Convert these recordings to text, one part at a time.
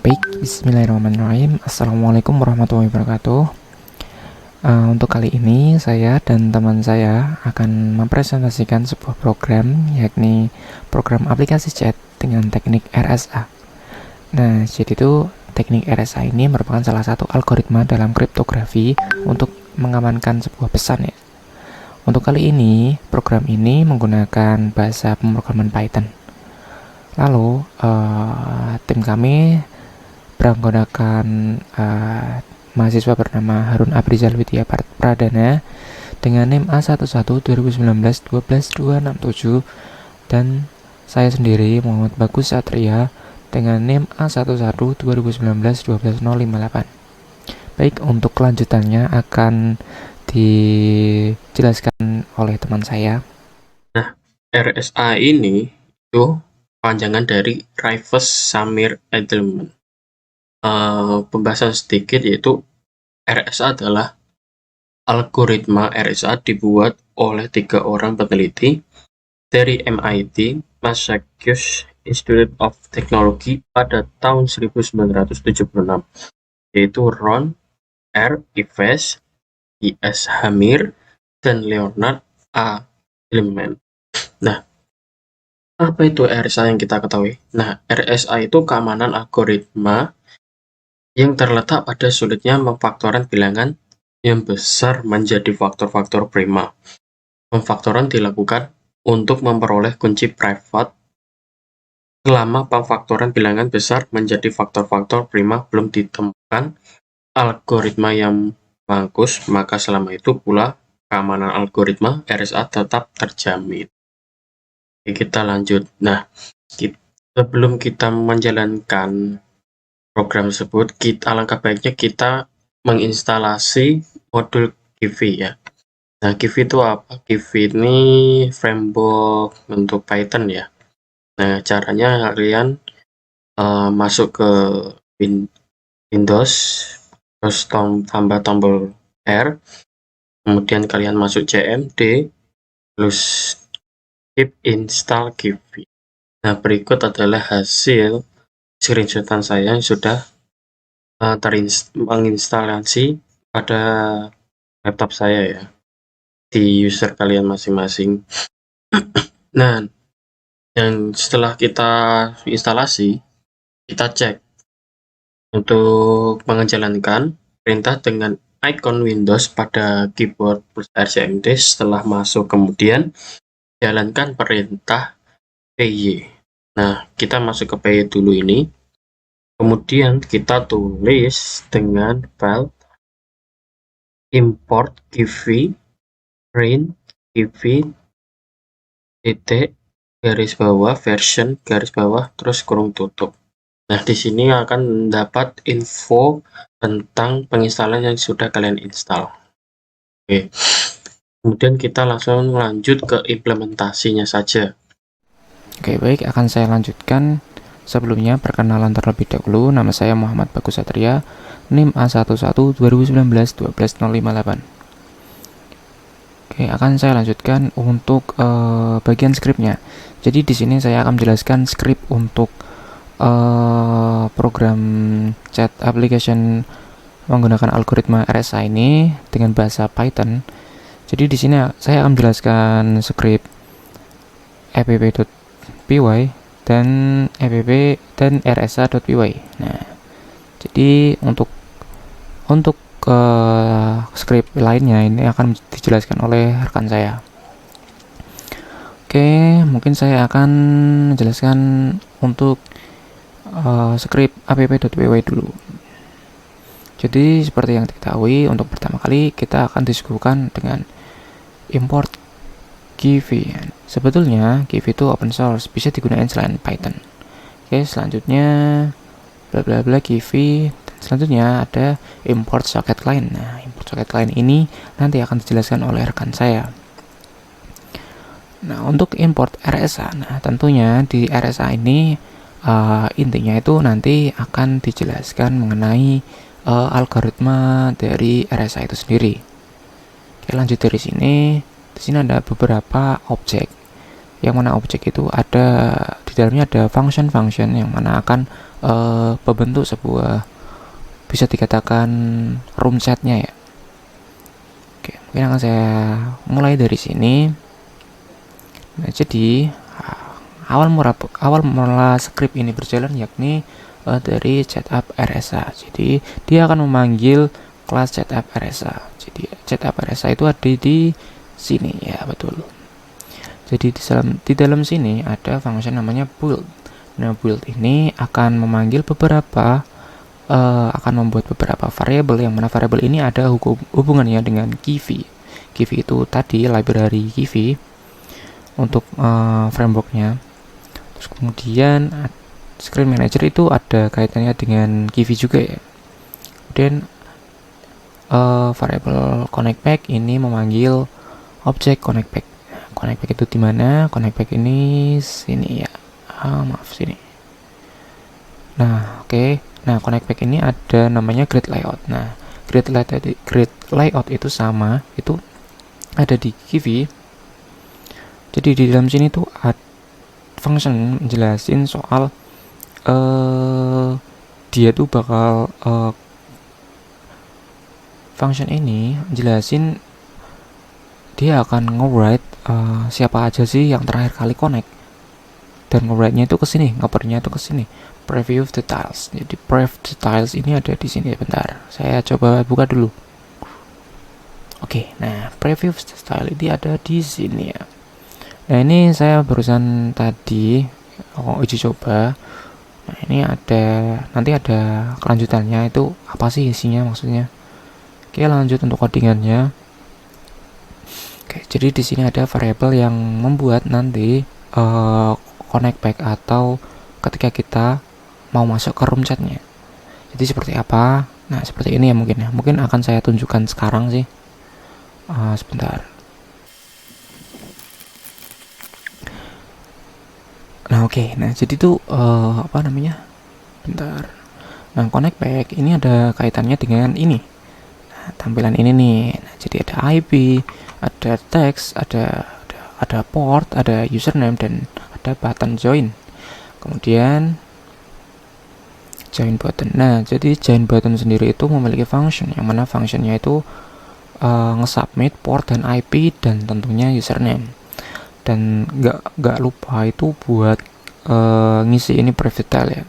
Baik, bismillahirrahmanirrahim. Assalamualaikum warahmatullahi wabarakatuh. Untuk kali ini saya dan teman saya akan mempresentasikan sebuah program, yakni program aplikasi chat dengan teknik RSA. Nah, jadi itu teknik RSA ini merupakan salah satu algoritma dalam kriptografi untuk mengamankan sebuah pesan ya. Untuk kali ini, program ini menggunakan bahasa pemrograman Python. Lalu, tim kami menggunakan mahasiswa bernama Harun Abrizal Widya Pradana dengan NIM A11 2019 12267 dan saya sendiri Muhammad Bagus Satria dengan NIM A11 2019 12058. Baik, untuk kelanjutannya akan dijelaskan oleh teman saya. Nah, RSA ini itu panjangan dari Rivers Samir Edelman. Pembahasan sedikit yaitu RSA adalah algoritma RSA dibuat oleh 3 orang peneliti dari MIT, Massachusetts Institute of Technology pada tahun 1976, yaitu Ron R. Ives, I.S. Hamir, dan Leonard A. Edelman. Nah, apa itu RSA yang kita ketahui? Nah, RSA itu keamanan algoritma yang terletak pada sulitnya memfaktoran bilangan yang besar menjadi faktor-faktor prima. Pemfaktoran dilakukan untuk memperoleh kunci private selama pemfaktoran bilangan besar menjadi faktor-faktor prima belum ditemukan algoritma yang bagus, maka selama itu pula keamanan algoritma RSA tetap terjamin. Oke, kita lanjut. Nah, sebelum kita menjalankan program tersebut, alangkah baiknya kita menginstalasi modul Givi ya. Nah, Givi itu apa? Givi ini framework untuk Python ya. Nah, caranya kalian masuk ke Windows, terus tambah tombol R, kemudian kalian masuk CMD, terus keep install Givi. Nah, berikut adalah hasil screenshotan saya yang sudah menginstalasi pada laptop saya ya, di user kalian masing-masing. Nah, dan setelah kita instalasi, kita cek untuk menjalankan perintah dengan icon Windows pada keyboard plus RCMD. Setelah masuk, kemudian jalankan perintah py. Nah, kita masuk ke py dulu ini, kemudian kita tulis dengan file import Givi print Givi titik garis bawah version garis bawah terus kurung tutup. Nah, di sini akan mendapat info tentang penginstalan yang sudah kalian install. Oke. Kemudian kita langsung lanjut ke implementasinya saja. Oke, baik, akan saya lanjutkan. Sebelumnya, perkenalan terlebih dahulu. Nama saya Muhammad Bagus Satria, NIM A11 2019 12058. Oke, akan saya lanjutkan untuk bagian skripnya. Jadi di sini saya akan menjelaskan skrip untuk program chat application menggunakan algoritma RSA ini dengan bahasa Python. Jadi di sini saya akan menjelaskan skrip app.py dan app dan rsa.py. Nah, jadi untuk skrip lainnya ini akan dijelaskan oleh rekan saya. Oke, mungkin saya akan menjelaskan untuk skrip app.py dulu. Jadi seperti yang diketahui, untuk pertama kali kita akan disuguhkan dengan import Givi. Sebetulnya Givi itu open source, bisa digunakan selain Python. Oke, selanjutnya bla bla bla Givi. Selanjutnya ada import socket line. Nah, import socket line ini nanti akan dijelaskan oleh rekan saya. Nah, untuk import RSA, nah tentunya di RSA ini intinya itu nanti akan dijelaskan mengenai algoritma dari RSA itu sendiri. Oke, lanjut dari sini. Di sini ada beberapa objek. Yang mana objek itu ada di dalamnya ada function yang mana akan membentuk sebuah, bisa dikatakan, room chatnya ya. Oke, mungkin akan saya mulai dari sini. Nah, jadi awal mula script ini berjalan yakni dari chat-app RSA. Jadi dia akan memanggil kelas chat-app RSA. Jadi chat-app RSA itu ada di sini ya, betul. Jadi di dalam sini ada function namanya build. Nah, build ini akan memanggil akan membuat beberapa variabel, yang mana variabel ini ada hubungannya dengan Kivy. Kivy itu tadi library Kivy untuk frameworknya. Terus kemudian screen manager itu ada kaitannya dengan Kivy juga ya. Kemudian variabel connectback ini memanggil objek connectback. Connectback itu di mana? Connectback ini sini ya. Maaf sini. Nah, oke. Nah, connectback ini ada namanya grid layout. Nah, grid layout itu sama, itu ada di Kivy. Jadi di dalam sini tuh ada function menjelasin soal dia tuh bakal function ini jelasin dia akan nge-write siapa aja sih yang terakhir kali connect, dan nge-write-nya itu ke sini, nge-print-nya itu ke sini. Preview details. Jadi preview details ini ada di sini. Bentar, saya coba buka dulu. Oke, nah preview detail ini ada di sini ya. Nah, ini saya barusan tadi uji coba. Nah, ini nanti ada kelanjutannya, itu apa sih isinya maksudnya. Oke, lanjut untuk codingannya. Oke, jadi di sini ada variabel yang membuat nanti connect back atau ketika kita mau masuk ke room chatnya. Jadi seperti apa? Nah, seperti ini ya mungkin ya. Mungkin akan saya tunjukkan sekarang sih. Sebentar. Nah, oke. Nah, jadi tuh apa namanya? Bentar. Nah, connect back ini ada kaitannya dengan ini. Nah, tampilan ini nih. Nah, jadi ada IP, ada text, ada port, ada username, dan ada button join. Kemudian join button. Nah, jadi join button sendiri itu memiliki function, yang mana functionnya itu nge-submit port dan IP dan tentunya username. Dan nggak lupa itu buat ngisi ini private detail ya.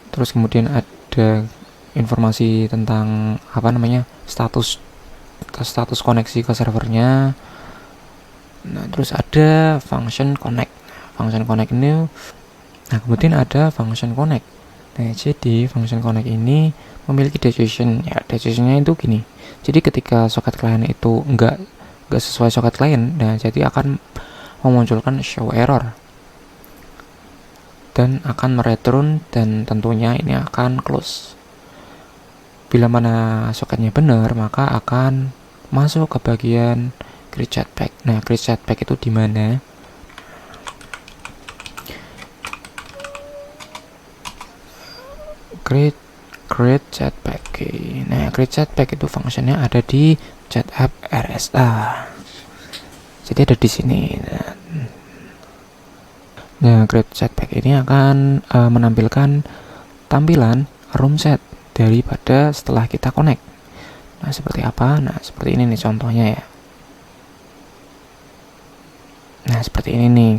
Terus kemudian ada informasi tentang apa namanya status koneksi ke servernya. Nah, terus ada function connect. Function connect ini, nah kemudian ada function connect. Nah, jadi function connect ini memiliki decision ya. Decisionnya itu gini. Jadi ketika soket client itu enggak sesuai soket client, nah jadi akan memunculkan show error dan akan mereturn, dan tentunya ini akan close. Bila mana soketnya benar, maka akan masuk ke bagian create chatback. Nah, create chatback itu di mana? Create chatback. Nah, create chatback itu fungsinya ada di chat-app RSA. Jadi ada di sini. Nah, create chatback ini akan menampilkan tampilan room chat daripada setelah kita connect. Nah, seperti apa? Nah, seperti ini nih contohnya ya. Nah, seperti ini nih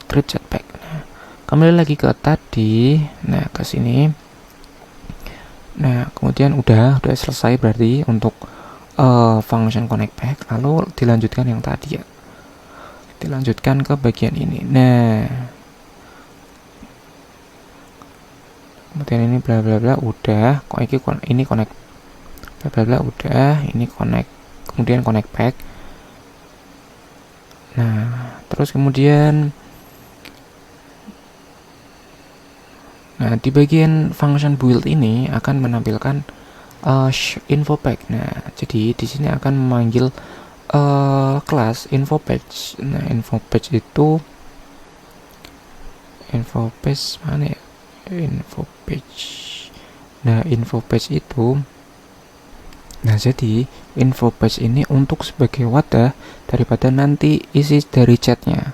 create chatback. Nah, kembali lagi ke tadi. Nah, ke sini. Nah, kemudian udah selesai berarti untuk function connect back. Lalu dilanjutkan yang tadi ya. Dilanjutkan ke bagian ini. Nah, kemudian ini bla bla bla udah. Ini connect bla bla bla udah. Ini connect. Kemudian connect back. Nah, terus kemudian di bagian function build ini akan menampilkan info page. Nah, jadi di sini akan memanggil kelas info page. Nah, info page itu mana ya? Info page. Nah, info page itu, nah jadi info page ini untuk sebagai wadah daripada nanti isi dari chatnya.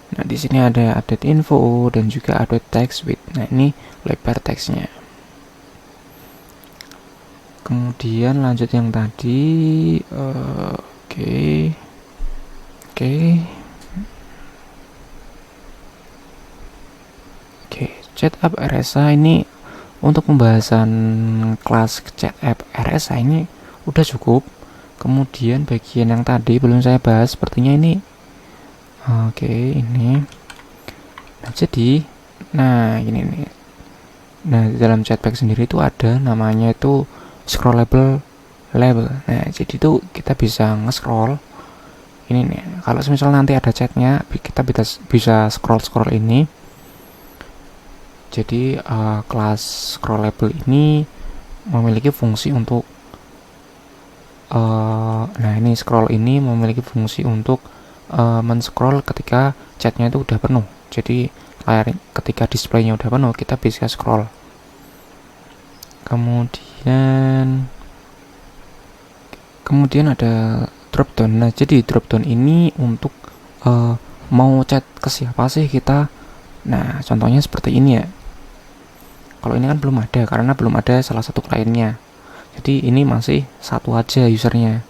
Nah, di sini ada update info dan juga update text with. Nah, ini lebar teksnya. Kemudian lanjut yang tadi. Oke. Chat app RSA ini untuk pembahasan kelas chat app RSA ini udah cukup. Kemudian bagian yang tadi belum saya bahas, sepertinya ini. Ini. Nah, jadi ini nih. Nah, di dalam chatpack sendiri itu ada namanya itu scrollable label. Nah, jadi itu kita bisa nge-scroll ini nih. Kalau misal nanti ada chatnya, kita bisa scroll ini. Jadi kelas scrollable ini memiliki fungsi untuk ini scroll ini memiliki fungsi untuk men-scroll ketika chatnya itu udah penuh. Jadi layar ketika displaynya udah penuh, kita bisa scroll. Kemudian ada drop down. Nah, jadi drop down ini untuk mau chat ke siapa sih kita. Nah, contohnya seperti ini ya. Kalau ini kan belum ada karena belum ada salah satu kliennya. Jadi ini masih satu aja usernya.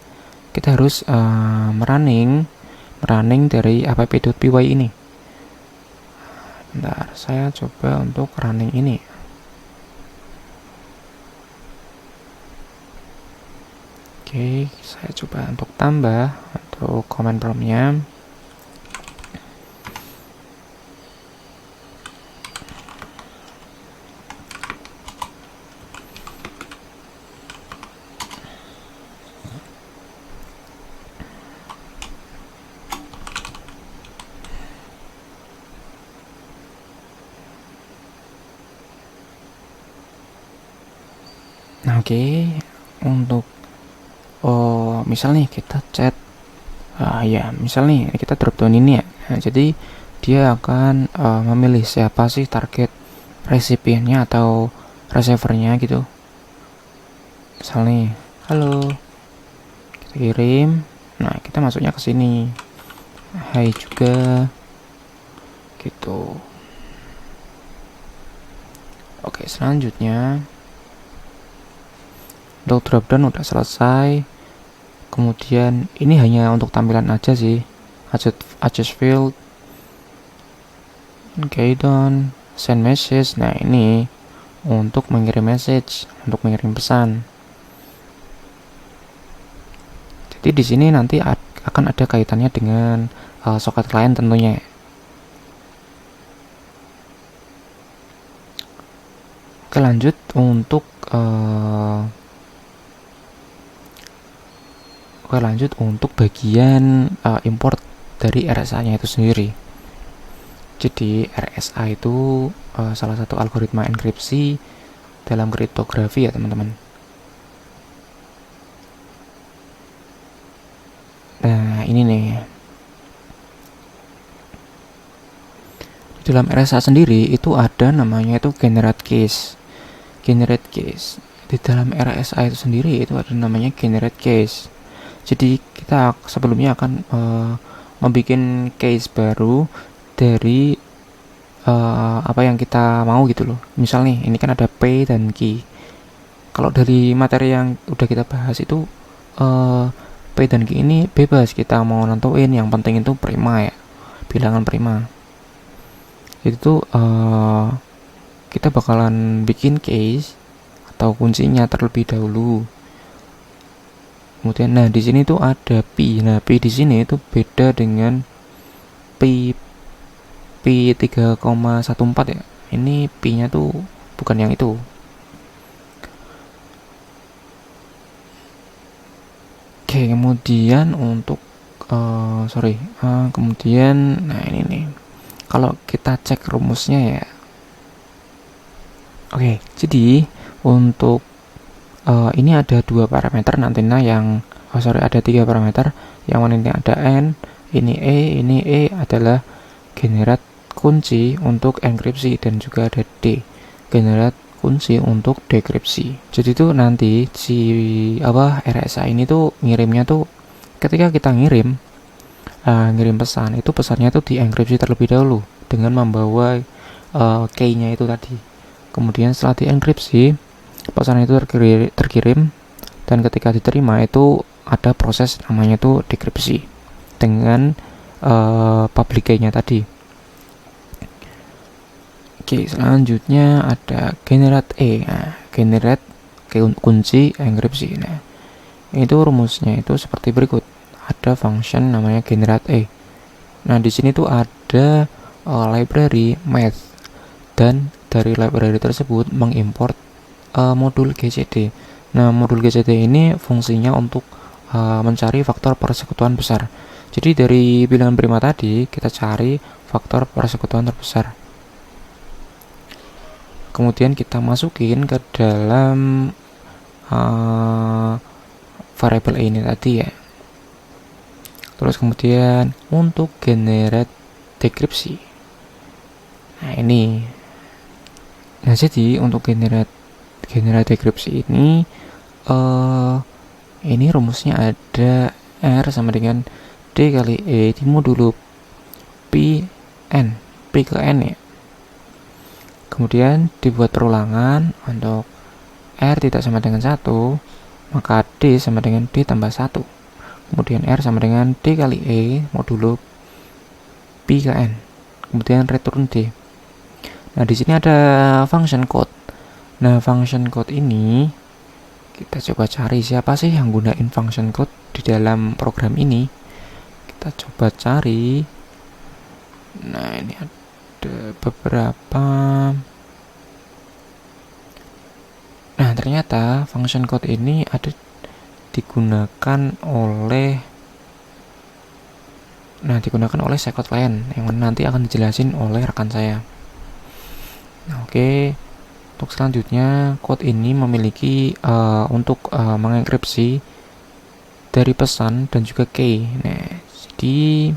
Kita harus merunning dari app.py ini. Bentar, saya coba untuk running ini. Oke, saya coba untuk tambah untuk command promptnya. Nah, untuk misal nih kita chat misal nih kita drop down ini ya. Nah, jadi dia akan memilih siapa sih target resipiennya atau receivernya gitu. Misal nih, halo, kita kirim. Nah, kita masuknya ke sini. Hai juga gitu. Oke, selanjutnya untuk dropdown udah selesai. Kemudian ini hanya untuk tampilan aja sih. Adjust field, done, send message. Nah, ini untuk mengirim message, untuk mengirim pesan. Jadi di sini nanti akan ada kaitannya dengan socket client tentunya. Oke, lanjut untuk bagian import dari RSA-nya itu sendiri. Jadi RSA itu salah satu algoritma enkripsi dalam kriptografi ya teman-teman. Nah, ini nih. Di dalam RSA sendiri itu ada namanya itu generate case. Di dalam RSA itu sendiri itu ada namanya generate case. Jadi kita sebelumnya akan membuat case baru dari apa yang kita mau gitu loh. Misal nih, ini kan ada P dan Q. Kalau dari materi yang udah kita bahas itu P dan Q ini bebas kita mau nentuin, yang penting itu prima ya, bilangan prima. Itu kita bakalan bikin case atau kuncinya terlebih dahulu. Kemudian di sini tuh ada pi. Nah, pi di sini itu beda dengan pi 3,14 ya. Ini pi-nya tuh bukan yang itu. Oke, kemudian untuk kemudian ini nih. Kalau kita cek rumusnya ya. Oke, jadi untuk ini ada dua parameter nantinya ada 3 parameter. Yang mana ini ada N, ini E adalah generate kunci untuk enkripsi, dan juga ada D, generate kunci untuk dekripsi. Jadi tuh nanti si RSA ini tuh ngirimnya tuh ketika kita ngirim pesan, itu pesannya tuh dienkripsi terlebih dahulu dengan membawa key-nya itu tadi. Kemudian setelah dienkripsi, pesan itu terkirim, dan ketika diterima itu ada proses namanya itu dekripsi dengan public key-nya tadi. Oke, selanjutnya ada generate E. Nah, generate kunci enkripsi. Nah, itu rumusnya itu seperti berikut. Ada function namanya generate E. Nah, di sini tuh ada library math, dan dari library tersebut mengimport modul GCD. Nah, modul GCD ini fungsinya untuk mencari faktor persekutuan besar. Jadi dari bilangan prima tadi kita cari faktor persekutuan terbesar. Kemudian kita masukin ke dalam variable A ini tadi ya. Terus kemudian untuk generate dekripsi. Nah, ini. Nah, jadi untuk generate dekripsi ini rumusnya ada R sama dengan D kali E di modulo P ke N ya. Kemudian dibuat perulangan untuk R tidak sama dengan 1, maka D sama dengan D tambah 1. Kemudian R sama dengan D kali E modulo P ke N. Kemudian return D. Nah, di sini ada function code. Nah, function code ini kita coba cari siapa sih yang gunain function code di dalam program ini. Kita coba cari. Nah, ini ada beberapa. Nah, ternyata function code ini ada digunakan oleh scikit-learn yang nanti akan dijelasin oleh rekan saya. Nah, oke. Untuk selanjutnya, code ini memiliki untuk mengenkripsi dari pesan dan juga key. Nah, jadi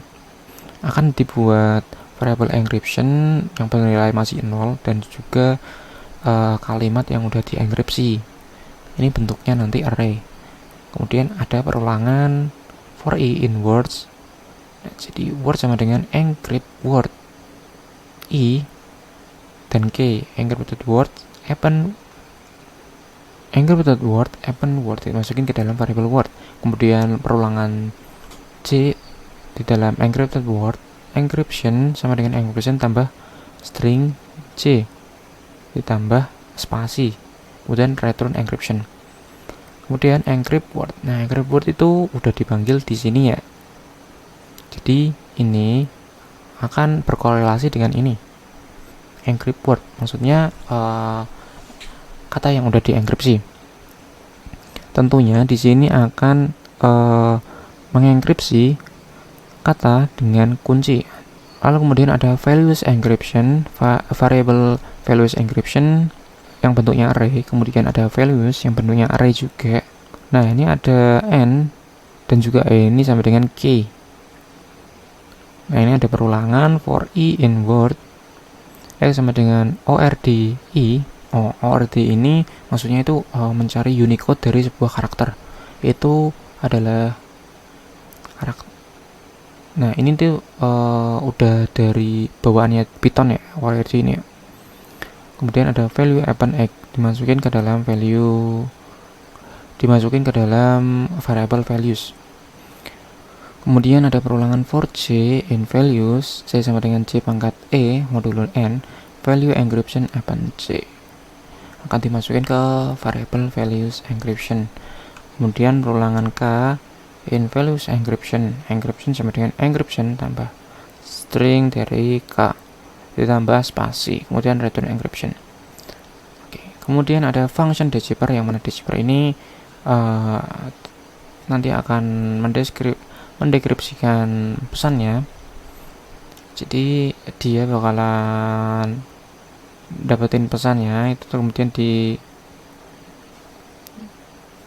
akan dibuat variable encryption yang bernilai masih 0 dan juga kalimat yang udah dienkripsi. Ini bentuknya nanti array. Kemudian ada perulangan for i in words. Nah, jadi word sama dengan encrypt word i dan k. Encrypted word append word dimasukin ke dalam variable word. Kemudian perulangan c di dalam encrypted word, encryption sama dengan encryption tambah string c ditambah spasi, kemudian return encryption. Kemudian encrypt word. Nah, encrypt word itu udah dipanggil di sini ya. Jadi ini akan berkorelasi dengan ini. Encrypt word maksudnya kata yang udah dienkripsi. Tentunya di sini akan mengenkripsi kata dengan kunci. Lalu kemudian ada values encryption, variable values encryption yang bentuknya array, kemudian ada values yang bentuknya array juga. Nah, ini ada n dan juga ini sama dengan k. Nah, ini ada perulangan for i in word sama dengan ORD i. ORD ini maksudnya itu mencari Unicode dari sebuah karakter. Itu adalah karakter. Nah, ini tuh udah dari bawaannya Python ya, ORD ini ya. Kemudian ada value append egg dimasukin ke dalam variable values. Kemudian ada perulangan for c in values, c sama dengan c pangkat e modulo n, value encryption append c akan dimasukin ke variable values encryption. Kemudian perulangan k in values encryption sama dengan encryption tambah string dari k ditambah spasi, kemudian return encryption. Oke. Kemudian ada function decipher, yang mana decipher ini nanti akan mendekripsikan pesannya. Jadi dia bakalan dapetin pesannya itu, kemudian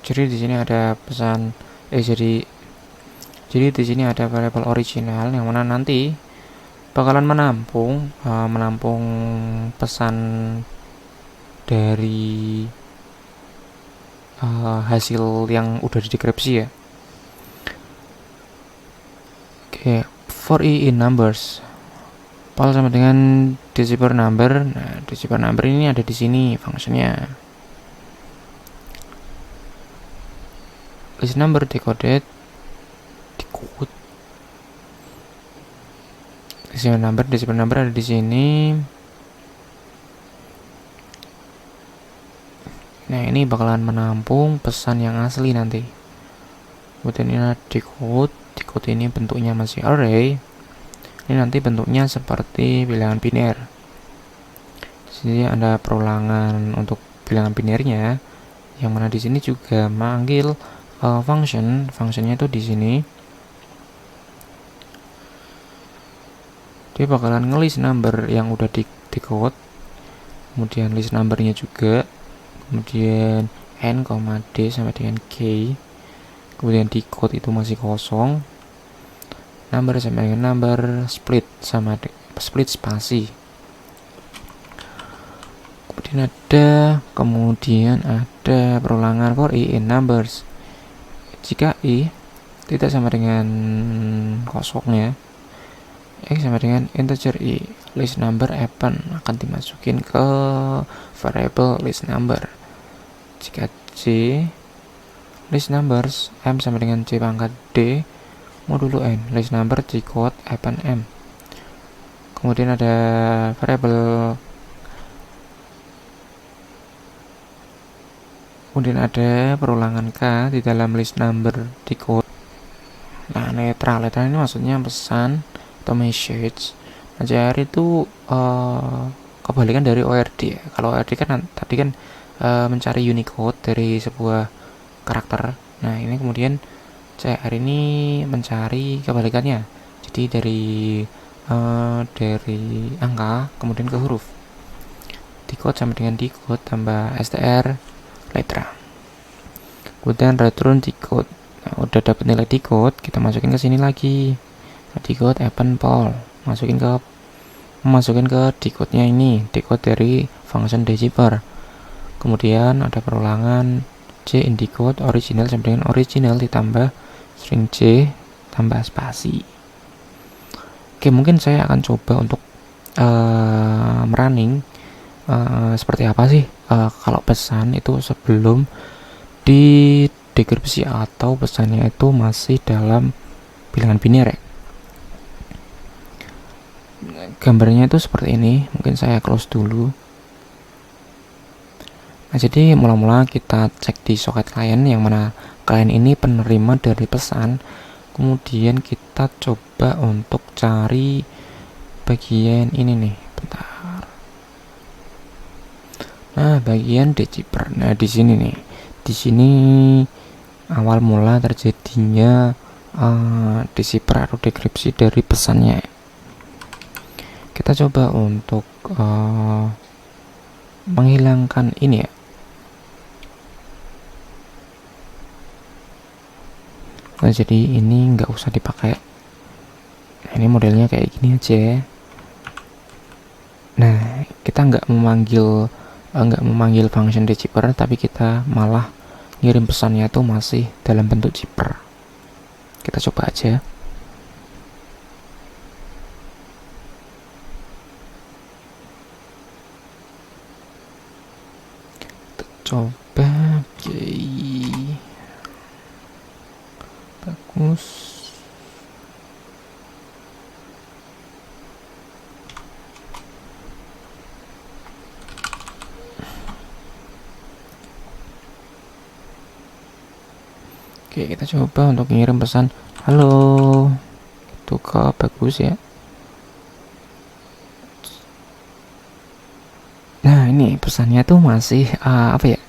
jadi di sini ada pesan jadi di sini ada variable original yang mana nanti bakalan menampung pesan dari hasil yang udah didekripsi ya. Oke, for i in numbers. Pol sama dengan decipher number. Nah, decipher number ini ada di sini fungsinya. List number decode. Decipher number ada di sini. Nah, ini bakalan menampung pesan yang asli nanti. Kemudian ini ada decode. Decode ini bentuknya masih array. Ini nanti bentuknya seperti bilangan biner. Di sini ada perulangan untuk bilangan binernya, yang mana di sini juga manggil function. Functionnya itu di sini. Dia bakalan nge-list number yang udah di decode, kemudian list numbernya juga, kemudian n, d sampai dengan k, kemudian decode itu masih kosong, number sama dengan number, split sama split spasi. Kemudian ada perulangan for i in numbers. Jika i tidak sama dengan kosongnya, x sama dengan integer i, list number append akan dimasukin ke variable list number. Jika c list numbers m sama dengan c pangkat d modulo n, list number decode append m. Kemudian ada variable, kemudian ada perulangan k di dalam list number decode. Nah, netral ini maksudnya pesan atau message. Nah, CR itu kebalikan dari ORD ya. Kalau ORD kan tadi kan mencari Unicode dari sebuah karakter. Nah, ini kemudian CR ini mencari kebalikannya. Jadi dari angka kemudian ke huruf. Decode sama dengan decode tambah str letra. Kemudian return decode. Nah, udah dapat nilai decode, kita masukin ke sini lagi. Decode append pol, masukin ke decode-nya ini, decode dari function decipher. Kemudian ada perulangan c in decode original sama dengan original ditambah string c tambah spasi. Oke, mungkin saya akan coba untuk merunning seperti apa sih kalau pesan itu sebelum di dekripsi atau pesannya itu masih dalam bilangan biner ya. Gambarnya itu seperti ini. Mungkin saya close dulu. Nah, jadi mula-mula kita cek di soket klien, yang mana klien ini penerima dari pesan. Kemudian kita coba untuk cari bagian ini nih. Bentar. Nah, bagian decipher. Nah, di sini nih. Di sini awal mula terjadinya decipher atau dekripsi dari pesannya. Kita coba untuk menghilangkan ini ya. Nah, jadi ini nggak usah dipakai. Nah, ini modelnya kayak gini aja. Nah, kita nggak memanggil function decipher, tapi kita malah ngirim pesannya tuh masih dalam bentuk zipper. Kita coba aja. Coba, bagus. Oke, kita coba untuk ngirim pesan halo. Itu ke bagus ya. Nah, ini pesannya tuh masih apa ya?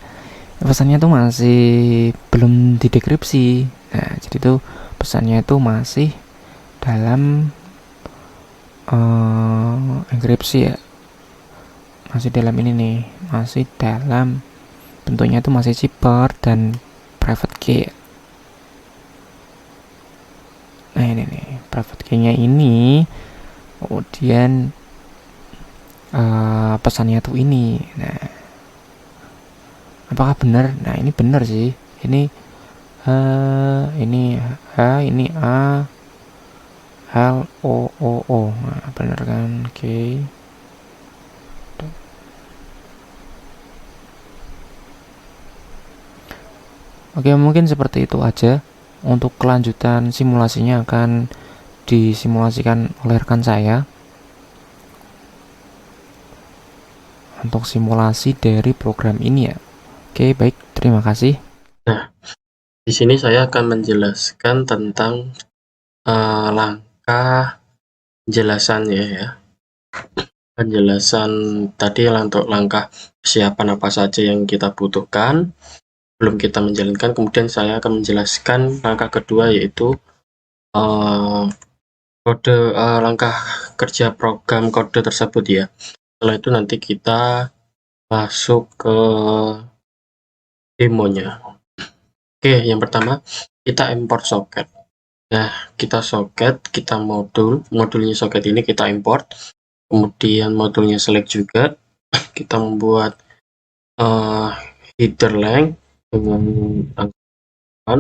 Pesannya tuh masih belum didekripsi. Nah, jadi tuh pesannya tuh masih dalam enkripsi ya. Masih dalam ini nih, masih dalam bentuknya tuh masih zipper dan private key. Nah, ini nih, private key-nya ini. Kemudian pesannya tuh ini. Nah, apakah benar? Nah, ini benar sih. Ini ini H, ini A, LOOO. Nah, bener kan? Oke. Oke, mungkin seperti itu aja. Untuk kelanjutan simulasinya akan disimulasikan oleh rekan saya. Untuk simulasi dari program ini ya. Oke, baik. Terima kasih. Nah, di sini saya akan menjelaskan tentang langkah penjelasannya ya. Penjelasan tadi untuk langkah persiapan apa saja yang kita butuhkan belum kita menjalankan. Kemudian saya akan menjelaskan langkah kedua, yaitu langkah kerja program kode tersebut ya. Setelah itu nanti kita masuk ke demonya. Oke, yang pertama kita import soket. Nah, kita modulnya soket ini kita import. Kemudian modulnya select juga. Kita membuat header length dengan angka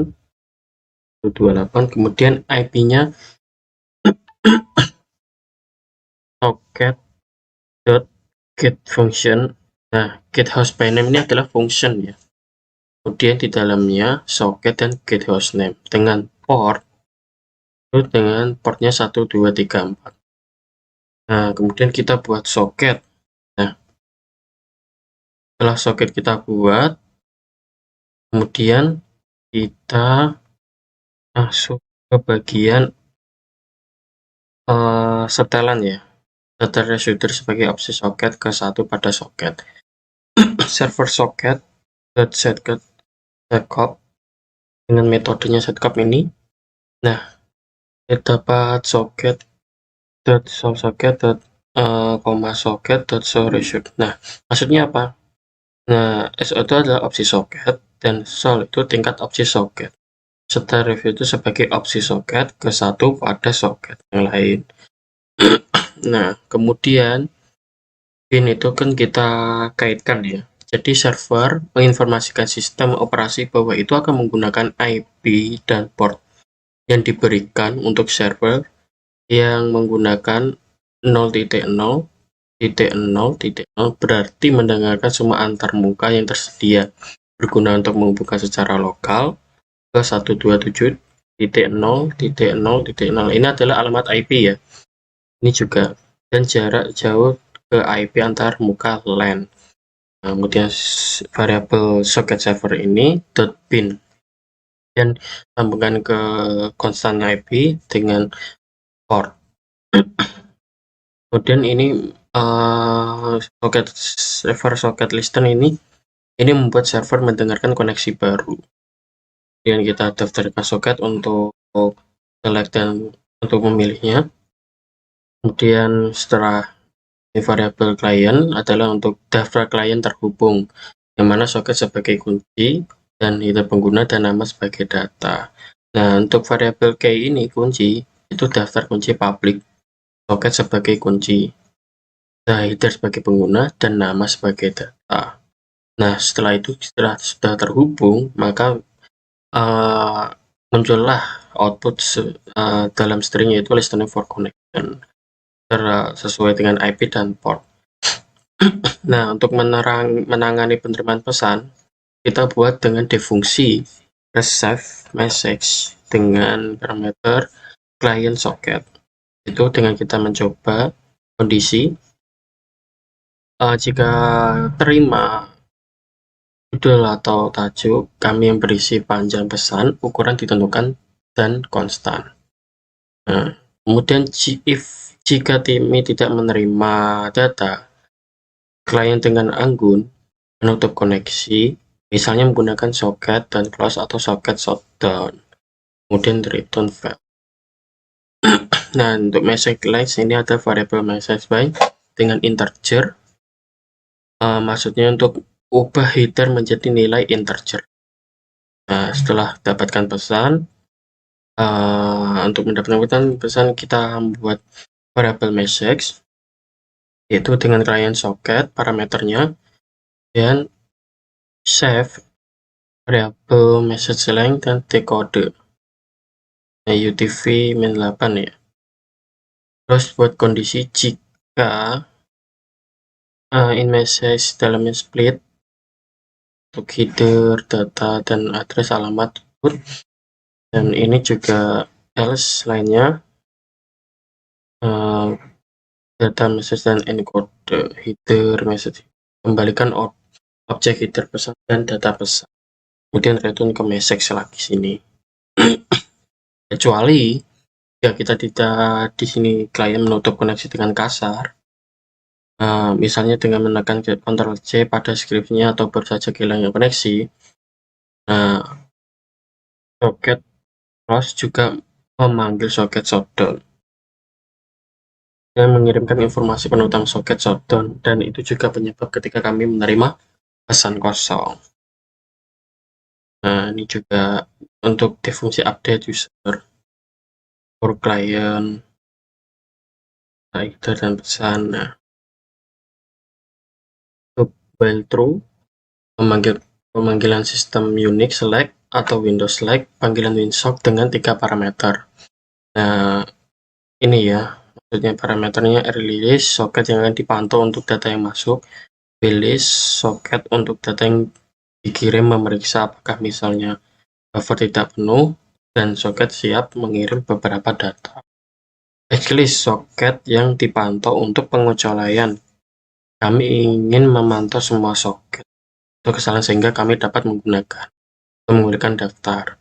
28. Kemudian IP-nya socket.get function. Nah, get host by name ini adalah function ya. Kemudian di dalamnya socket dan get host name dengan portnya 1, 2, 3, 4. Nah, kemudian kita buat socket. Nah, setelah socket kita buat, kemudian kita masuk ke bagian setelan ya. Setel resolver sebagai opsi socket ke satu pada socket. Server socket setcop dengan metodenya setcop ini. Nah, kita dapat socket socket Nah, maksudnya apa? Nah, SO itu adalah opsi socket dan sol itu tingkat opsi socket. Setel review itu sebagai opsi socket ke satu pada socket yang lain. Nah, kemudian pin itu kan kita kaitkan ya. Jadi server menginformasikan sistem operasi bahwa itu akan menggunakan IP dan port yang diberikan untuk server yang menggunakan 0.0.0.0 berarti mendengarkan semua antarmuka yang tersedia berguna untuk menghubungkan secara lokal ke 127.0.0.0. Ini adalah alamat IP ya. Ini juga dan jarak jauh ke IP antar muka LAN. Nah, kemudian variabel socket server ini .pin dan sambungkan ke konstan IP dengan port. Kemudian ini socket listen ini membuat server mendengarkan koneksi baru. Kemudian kita daftarkan socket untuk select dan untuk memilihnya. Kemudian setelah variabel client adalah untuk daftar klien terhubung, yang mana socket sebagai kunci dan header pengguna dan nama sebagai data. Nah, untuk variabel key ini kunci itu daftar kunci public, socket sebagai kunci, header sebagai pengguna dan nama sebagai data. Nah, setelah itu sudah terhubung, maka muncullah output dalam string, yaitu listening for connection sesuai dengan IP dan port. Nah, untuk menangani penerimaan pesan, kita buat dengan defungsi receive message dengan parameter client socket. Itu dengan kita mencoba kondisi jika terima judul atau tajuk kami yang berisi panjang pesan, ukuran ditentukan dan konstan. Nah, kemudian jika TIMI tidak menerima data, klien dengan anggun menutup koneksi, misalnya menggunakan socket dan close atau socket shutdown. Kemudian return file. Nah, untuk message length ini ada variabel message by dengan integer. Maksudnya untuk ubah header menjadi nilai integer. Nah, setelah dapatkan pesan, untuk mendapatkan pesan kita membuat variabel message, yaitu dengan client socket parameternya, dan save variabel message length dan decode. Nah, UTF-8 ya. Terus buat kondisi jika in message dalamnya split untuk header, data, dan address alamat input, dan ini juga else lainnya, data message dan encode header message, kembalikan objek header pesan dan data pesan, kemudian return ke message lagi sini. Kecuali jika kita tidak di sini klien menutup koneksi dengan kasar, misalnya dengan menekan Ctrl C pada scriptnya atau baru saja kehilangan koneksi, soket close juga memanggil soket shutdown dan mengirimkan informasi penuh tentang soket shutdown, dan itu juga penyebab ketika kami menerima pesan kosong. Nah, ini juga untuk di fungsi update user for client, header dan pesan. Nah, untuk while true pemanggilan sistem Unix select atau Windows select, panggilan winsock dengan 3 parameter. Nah, ini ya, maksudnya parameternya release soket yang akan dipantau untuk data yang masuk, release soket untuk data yang dikirim memeriksa apakah misalnya buffer tidak penuh, dan soket siap mengirim beberapa data. Checklist soket yang dipantau untuk pengecualian. Kami ingin memantau semua soket untuk kesalahan sehingga kami dapat menggunakan daftar.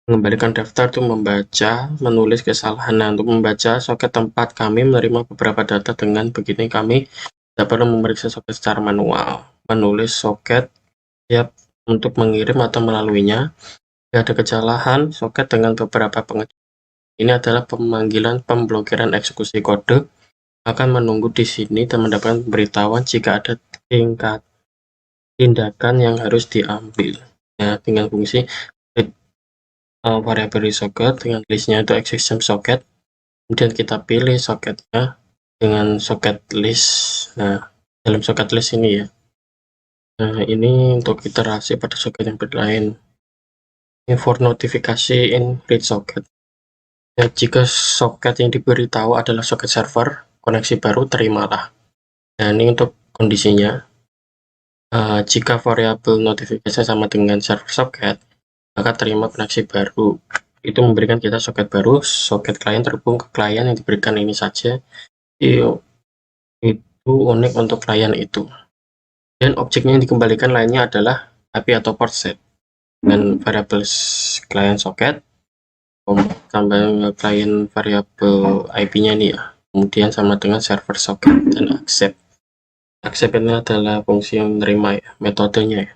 Mengembalikan daftar itu membaca, menulis kesalahan. Nah, untuk membaca soket tempat kami menerima beberapa data, dengan begini kami dapat memeriksa soket secara manual. Menulis soket siap untuk mengirim atau melaluinya. Jika ada kesalahan soket dengan beberapa pengecualian, ini adalah pemanggilan pemblokiran eksekusi kode, akan menunggu di sini dan mendapatkan pemberitahuan jika ada tindakan yang harus diambil. Nah, dengan fungsi variable socket dengan listnya itu existing socket, kemudian kita pilih soketnya dengan socket list. Nah, dalam socket list ini ya, nah ini untuk iterasi pada soket yang lain. Ini for notifikasi in read socket. Ya, jika soket yang diberitahu adalah soket server, koneksi baru terimalah. Nah, ini untuk kondisinya. Jika variabel notifikasi sama dengan server socket, maka terima koneksi baru. Itu memberikan kita soket baru, soket klien terhubung ke klien yang diberikan ini saja. Itu unik untuk klien itu. Dan objeknya yang dikembalikan lainnya adalah IP atau port set dengan variabel client socket, tambah klien variabel IP-nya nih ya. Kemudian sama dengan server socket dan accept. Accept ini adalah fungsi yang menerima ya, metodenya ya.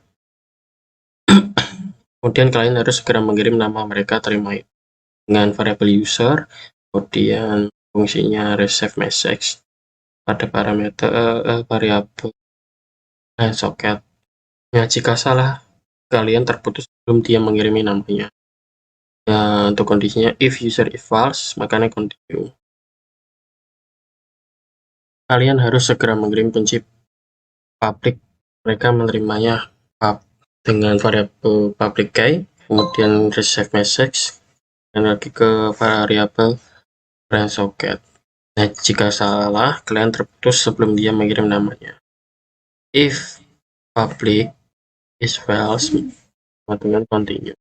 Kemudian klien harus segera mengirim nama mereka terima itu dengan variabel user, kemudian fungsinya receive message pada parameter variabel client socket. Nah, jika salah, kalian terputus sebelum dia mengirimi namanya. Nah, untuk kondisinya if user is false, makanya continue. Kalian harus segera mengirim kunci public, mereka menerimanya dengan variabel public key, kemudian receive message, dan lagi ke variabel client socket. Nah, jika salah, kalian terputus sebelum dia mengirim namanya. If public is false, sama dengan continue.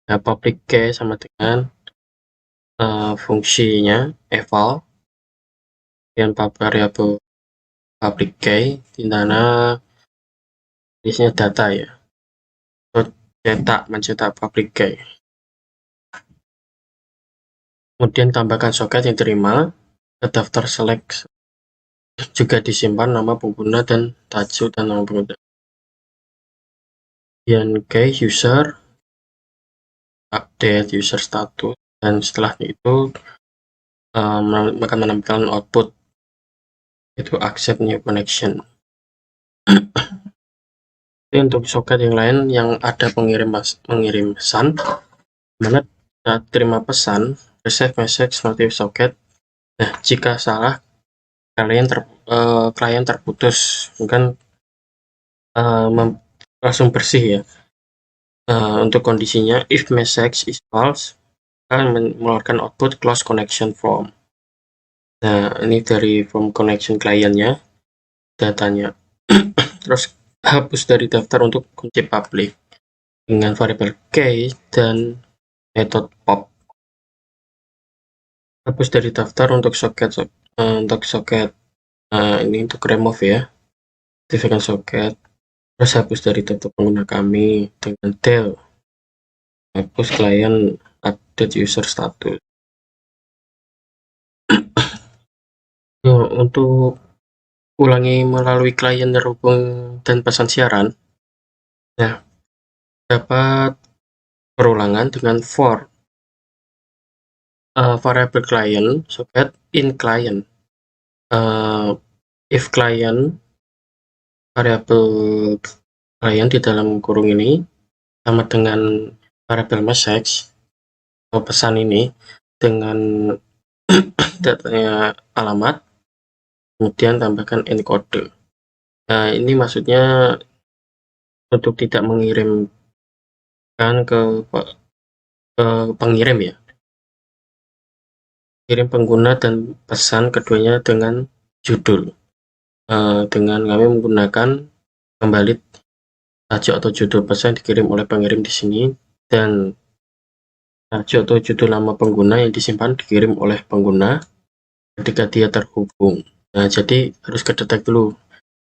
Nah, public key sama dengan fungsinya eval, dan variabel public key di mana isinya data ya, mencetak public key. Kemudian tambahkan soket yang terima ke daftar select, juga disimpan nama pengguna dan tajuk dan nama pengguna. Kemudian key user, update user status, dan setelah itu akan menampilkan output itu accept new connection. Untuk soket yang lain yang ada mengirim pesan, mana saat terima pesan receive message notif soket. Nah, jika salah, klien terputus, bukan langsung bersih ya. Untuk kondisinya if message is false, mengeluarkan output close connection from. Nah, ini dari from connection kliennya, datanya. Terus hapus dari daftar untuk kunci public dengan variabel case dan metode pop. Hapus dari daftar untuk soket ini untuk remove ya, aktifkan soket. Terus hapus dari daftar pengguna kami dengan del hapus klien update user status. Untuk ulangi melalui klien terhubung dan pesan siaran, nah dapat perulangan dengan for variable client socket in client. If client variable client di dalam kurung ini sama dengan variable message atau pesan ini dengan datanya alamat, kemudian tambahkan encode. Nah, ini maksudnya untuk tidak mengirimkan ke pengirim ya, kirim pengguna dan pesan keduanya dengan judul. Dengan kami menggunakan kembali tajuk atau judul pesan dikirim oleh pengirim di sini, dan tajuk atau judul nama pengguna yang disimpan dikirim oleh pengguna ketika dia terhubung. Nah, jadi harus kedetek dulu.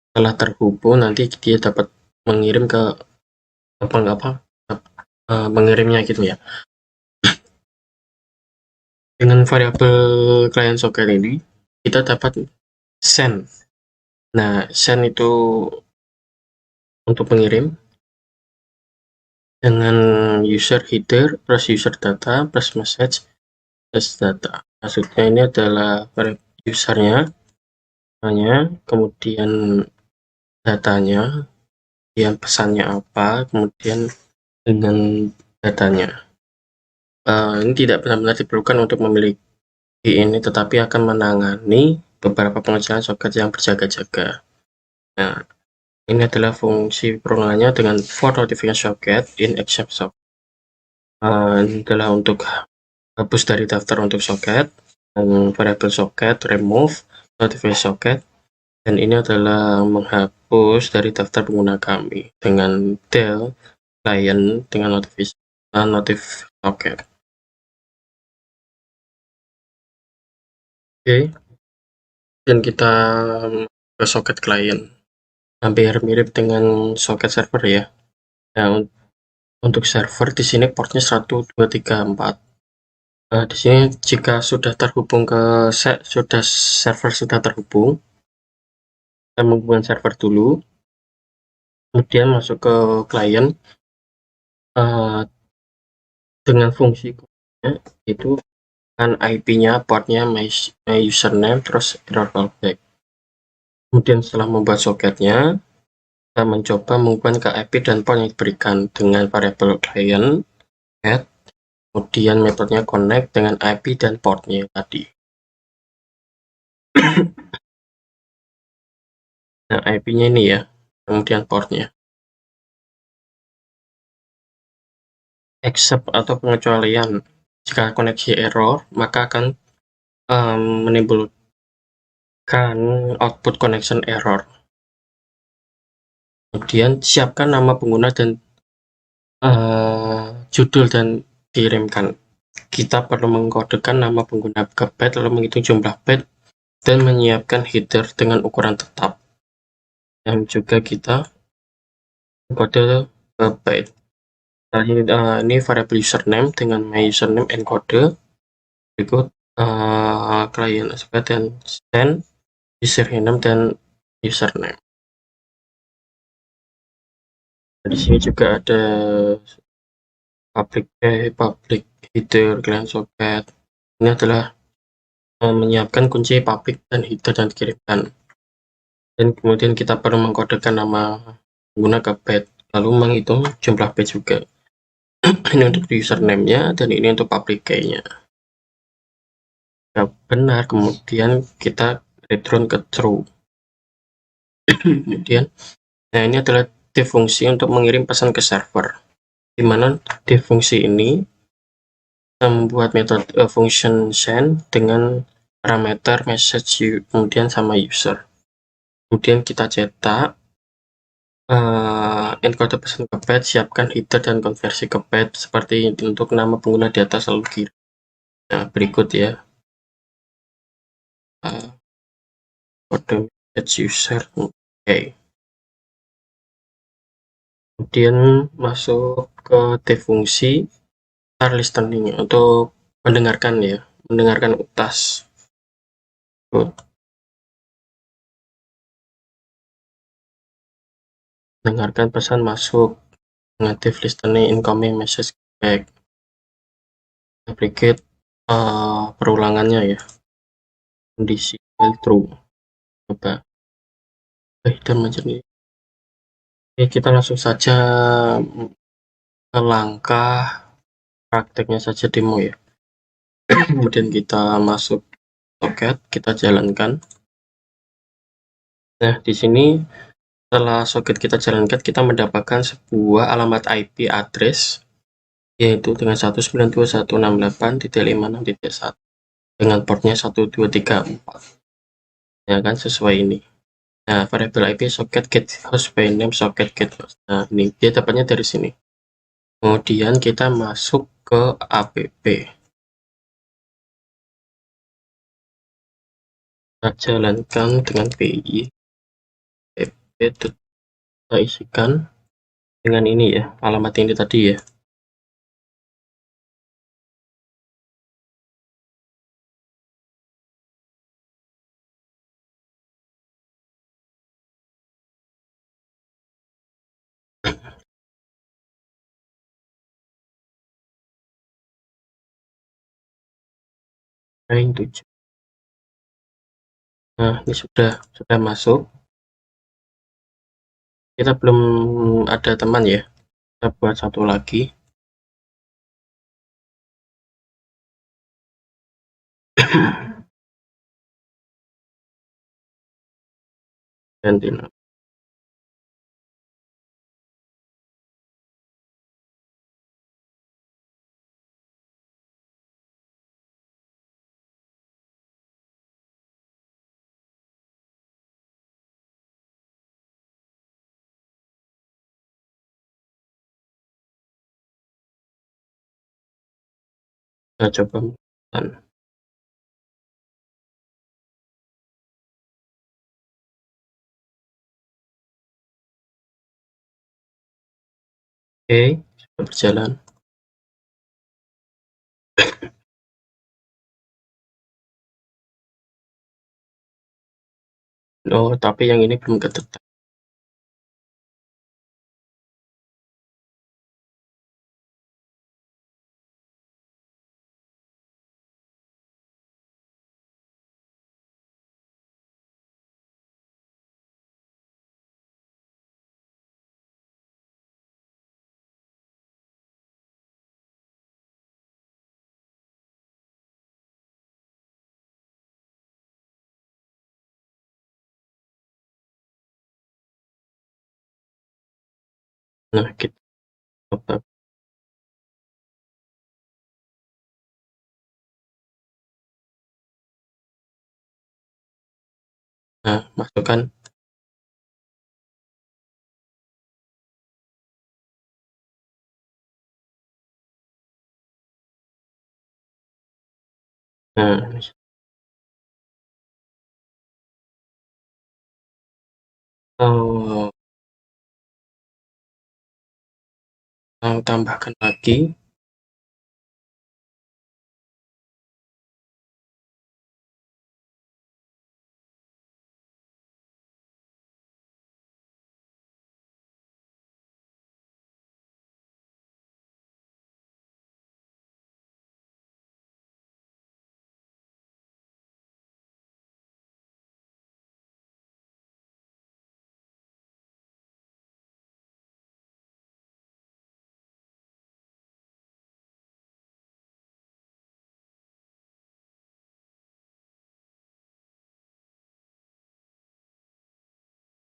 Setelah terhubung nanti dia dapat mengirim ke mengirimnya gitu ya. Dengan variabel client socket ini kita dapat send. Nah, send itu untuk pengirim dengan user header plus user data plus message plus data. Maksudnya ini adalah usernya, kemudian datanya, kemudian pesannya apa, kemudian dengan datanya. Ini tidak benar-benar diperlukan untuk memiliki ini, tetapi akan menangani beberapa pengejaran soket yang berjaga-jaga. Nah, ini adalah fungsi perulangannya dengan for notification socket in except socket. Ini adalah untuk hapus dari daftar untuk soket, dan variable socket remove notification socket, dan ini adalah menghapus dari daftar pengguna kami dengan del client dengan notif socket. Oke, dan kita ke soket klien, hampir mirip dengan soket server ya. Nah, untuk server di sini portnya 1, 2, 3, 4. Di sini jika sudah terhubung ke server sudah terhubung, kita menghubungkan server dulu, kemudian masuk ke klien dengan fungsi itu kan IP-nya, portnya, my username, terus error callback. Kemudian setelah membuat soketnya, kita mencoba menghubungkan ke IP dan port yang diberikan dengan variabel client add, kemudian metodenya connect dengan IP dan portnya tadi. Nah, IP-nya ini ya, kemudian portnya. Except atau pengecualian, jika koneksi error, maka akan menimbulkan output connection error. Kemudian siapkan nama pengguna dan judul dan kirimkan. Kita perlu mengkodekan nama pengguna ke byte, lalu menghitung jumlah byte dan menyiapkan header dengan ukuran tetap. Dan juga kita kode ke byte. Ini variabel username dengan my username encode, berikut client aspect dan send username dan username. Di sini juga ada public header client socket. Ini adalah menyiapkan kunci public dan header dan dikirimkan. Dan kemudian kita perlu mengkodekan nama pengguna ke byte, lalu menghitung jumlah byte juga. Ini untuk username-nya dan ini untuk public key-nya. Jika benar, kemudian kita return ke true. Kemudian, nah ini adalah fungsi untuk mengirim pesan ke server, di mana fungsi ini membuat metode function send dengan parameter message kemudian sama user. Kemudian kita cetak encode pesan ke page, siapkan header dan konversi ke page seperti untuk nama pengguna di atas selalu kiri. Nah, berikut ya kode message user. Oke. Kemudian masuk ke T fungsi start listening untuk mendengarkan ya, mendengarkan utas. Dengarkan pesan masuk, negative listening incoming message back. Duplicate perulangannya ya, kondisi while true. Coba dan menjadi. Oke, kita langsung saja ke langkah prakteknya saja demo ya. Kemudian kita masuk soket, kita jalankan. Nah, di sini setelah soket kita jalankan, kita mendapatkan sebuah alamat IP address yaitu dengan 192.168.56.1 dengan portnya 1234 ya kan, sesuai ini. Nah, variabel IP socket get host by name socket get host. Nah, ini dia dapatnya dari sini. Kemudian kita masuk ke app. Kita jalankan dengan PI. App kita isikan dengan ini ya, alamat ini tadi ya. Ring 7. Nah, ini sudah masuk. Kita belum ada teman ya. Kita buat satu lagi. Ganti nama. Kita coba menggunakan. Oke, sudah berjalan. Oh, tapi yang ini belum kedetek. Nah, kita coba. Nah, masukkan. Nah, oh, tambahkan lagi.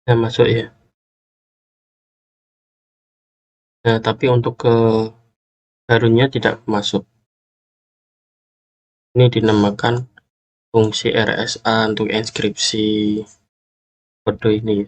Nah, masuk ya. Nah, tapi untuk ke barunya tidak masuk. Ini dinamakan fungsi RSA untuk inskripsi kode ini.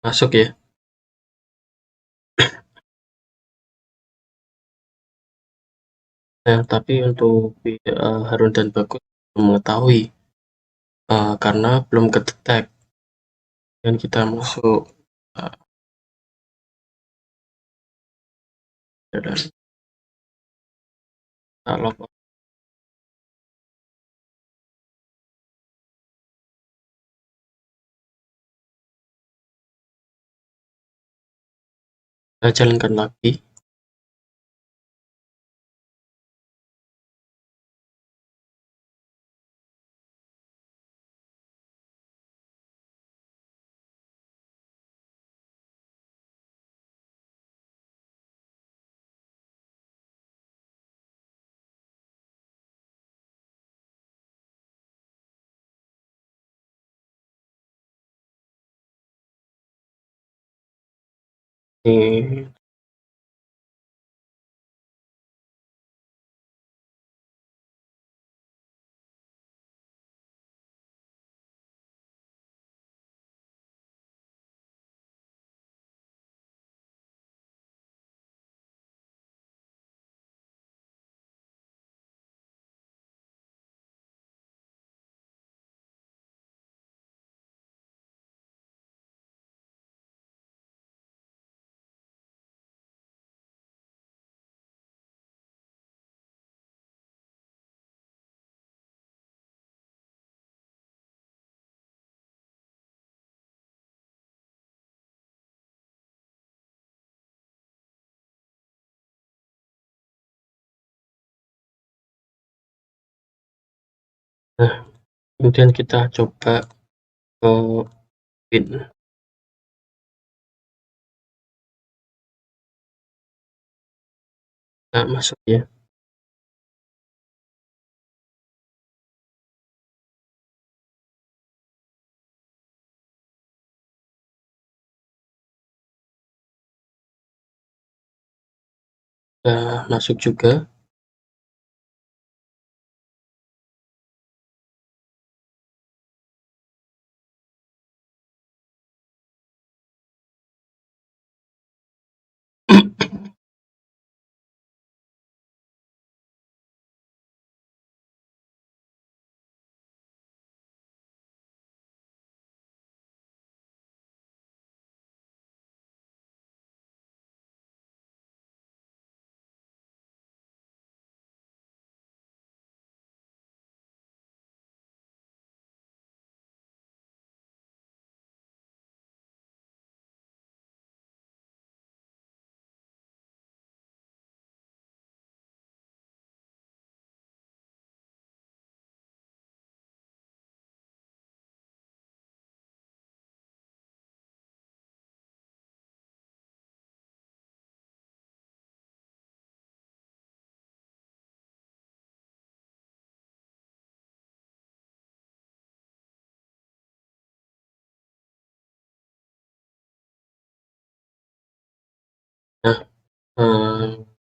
Masuk ya. Nah, tapi untuk Harun dan Bagus belum mengetahui karena belum kedetek dan kita masuk dan kalau kita jalankan lagi. Ini Nah, kemudian kita coba ke pin. Nah, masuk ya. Nah, masuk juga. Nah,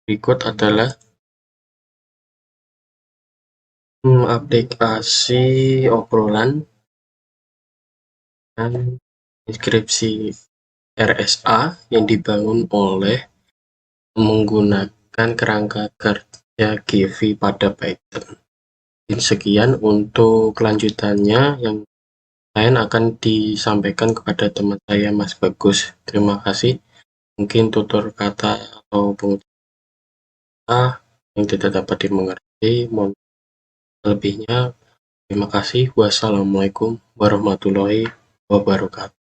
berikut adalah aplikasi obrolan dan inskripsi RSA yang dibangun oleh menggunakan kerangka kerja Givi pada Python. Dan sekian untuk kelanjutannya yang lain akan disampaikan kepada teman saya Mas Bagus. Terima kasih. Mungkin tutur kata atau pengucapan yang tidak dapat dimengerti. Mohon lebihnya. Terima kasih. Wassalamualaikum warahmatullahi wabarakatuh.